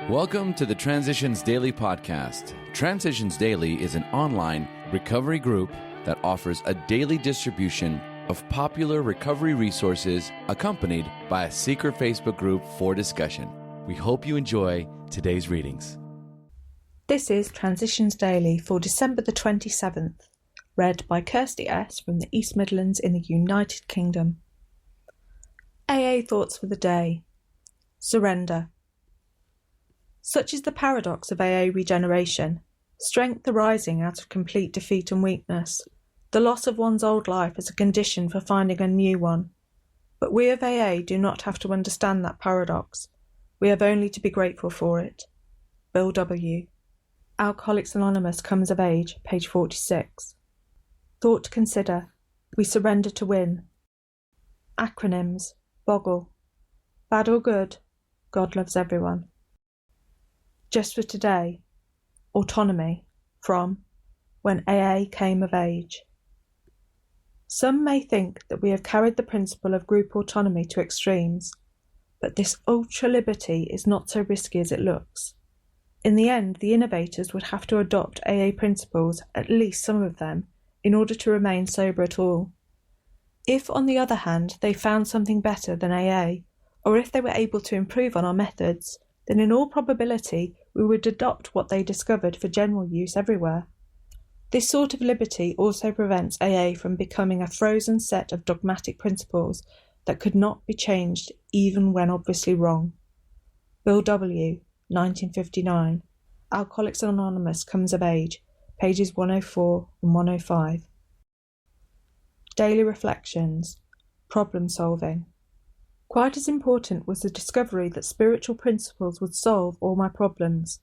Welcome to the Transitions Daily podcast. Transitions Daily is an online recovery group that offers a daily distribution of popular recovery resources accompanied by a secret Facebook group for discussion. We hope you enjoy today's readings. This is Transitions Daily for December the 27th, read by Kirsty S. from the East Midlands in the United Kingdom. AA Thoughts for the Day. Surrender. Such is the paradox of AA regeneration, strength arising out of complete defeat and weakness, the loss of one's old life as a condition for finding a new one. But we of AA do not have to understand that paradox. We have only to be grateful for it. Bill W. Alcoholics Anonymous Comes of Age, page 46. Thought to consider. We surrender to win. Acronyms. Boggle. Bad or good? God loves everyone. Just for today. Autonomy. From When AA Came of Age. Some may think that we have carried the principle of group autonomy to extremes, but this ultra-liberty is not so risky as it looks. In the end, the innovators would have to adopt AA principles, at least some of them, in order to remain sober at all. If, on the other hand, they found something better than AA, or if they were able to improve on our methods, then in all probability we would adopt what they discovered for general use everywhere. This sort of liberty also prevents AA from becoming a frozen set of dogmatic principles that could not be changed even when obviously wrong. Bill W., 1959. Alcoholics Anonymous Comes of Age, pages 104 and 105. Daily Reflections. Problem Solving. Quite as important was the discovery that spiritual principles would solve all my problems.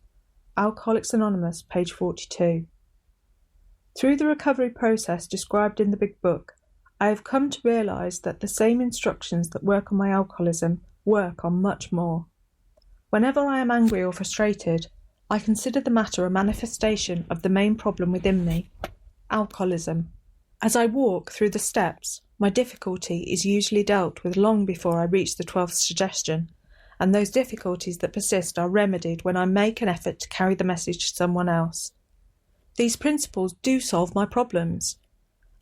Alcoholics Anonymous, page 42. Through the recovery process described in the Big Book, I have come to realise that the same instructions that work on my alcoholism work on much more. Whenever I am angry or frustrated, I consider the matter a manifestation of the main problem within me, alcoholism. As I walk through the steps, my difficulty is usually dealt with long before I reach the 12th suggestion, and those difficulties that persist are remedied when I make an effort to carry the message to someone else. These principles do solve my problems.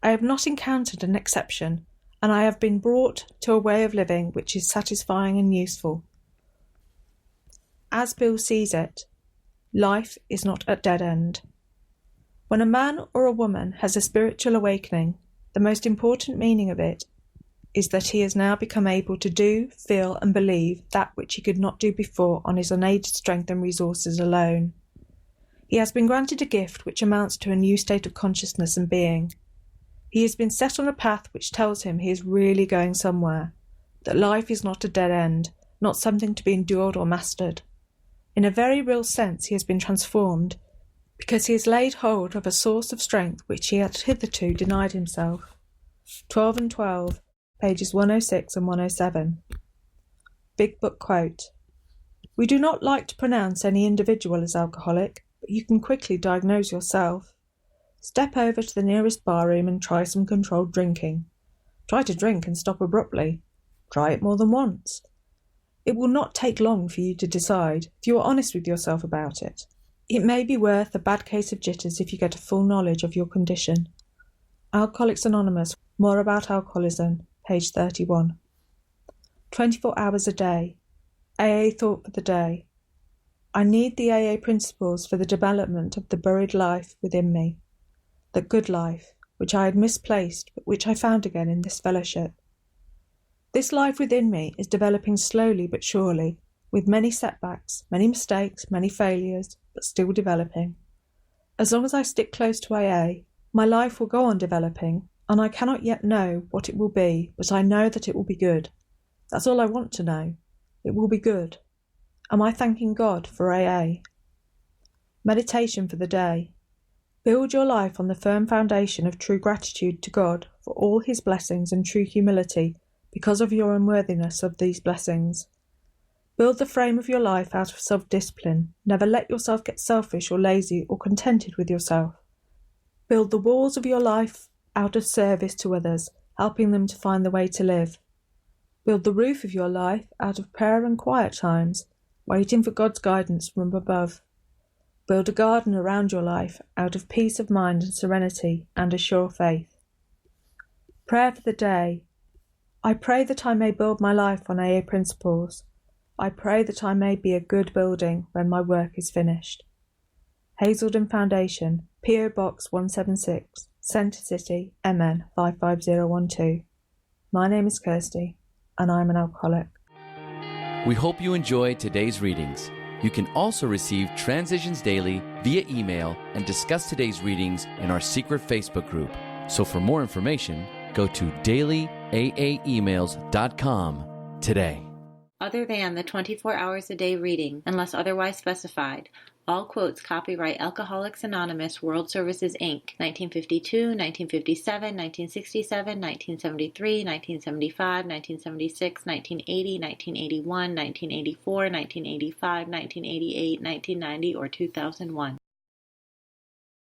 I have not encountered an exception, and I have been brought to a way of living which is satisfying and useful. As Bill sees it, life is not a dead end. When a man or a woman has a spiritual awakening, the most important meaning of it is that he has now become able to do, feel and believe that which he could not do before on his unaided strength and resources alone. He has been granted a gift which amounts to a new state of consciousness and being. He has been set on a path which tells him he is really going somewhere, that life is not a dead end, not something to be endured or mastered. In a very real sense he has been transformed, because he has laid hold of a source of strength which he had hitherto denied himself. 12 and 12, pages 106 and 107. Big Book Quote. We do not like to pronounce any individual as alcoholic, but you can quickly diagnose yourself. Step over to the nearest barroom and try some controlled drinking. Try to drink and stop abruptly. Try it more than once. It will not take long for you to decide if you are honest with yourself about it. It may be worth a bad case of jitters if you get a full knowledge of your condition. Alcoholics Anonymous, More About Alcoholism, page 31. 24 hours a day. AA Thought for the Day. I need the AA principles for the development of the buried life within me, the good life, which I had misplaced but which I found again in this fellowship. This life within me is developing slowly but surely, with many setbacks, many mistakes, many failures, but still developing. As long as I stick close to AA, my life will go on developing, and I cannot yet know what it will be, but I know that it will be good. That's all I want to know. It will be good. Am I thanking God for AA? Meditation for the day. Build your life on the firm foundation of true gratitude to God for all his blessings and true humility because of your unworthiness of these blessings. Build the frame of your life out of self-discipline. Never let yourself get selfish or lazy or contented with yourself. Build the walls of your life out of service to others, helping them to find the way to live. Build the roof of your life out of prayer and quiet times, waiting for God's guidance from above. Build a garden around your life out of peace of mind and serenity and a sure faith. Prayer for the day. I pray that I may build my life on AA principles. I pray that I may be a good building when my work is finished. Hazelden Foundation, P.O. Box 176, Centre City, MN 55012. My name is Kirsty, and I'm an alcoholic. We hope you enjoyed today's readings. You can also receive Transitions Daily via email and discuss today's readings in our secret Facebook group. So for more information, go to dailyaaemails.com today. Other than the 24 hours a day reading, unless otherwise specified, all quotes copyright Alcoholics Anonymous World Services, Inc., 1952, 1957, 1967, 1973, 1975, 1976, 1980, 1981, 1984, 1985, 1988, 1990, or 2001.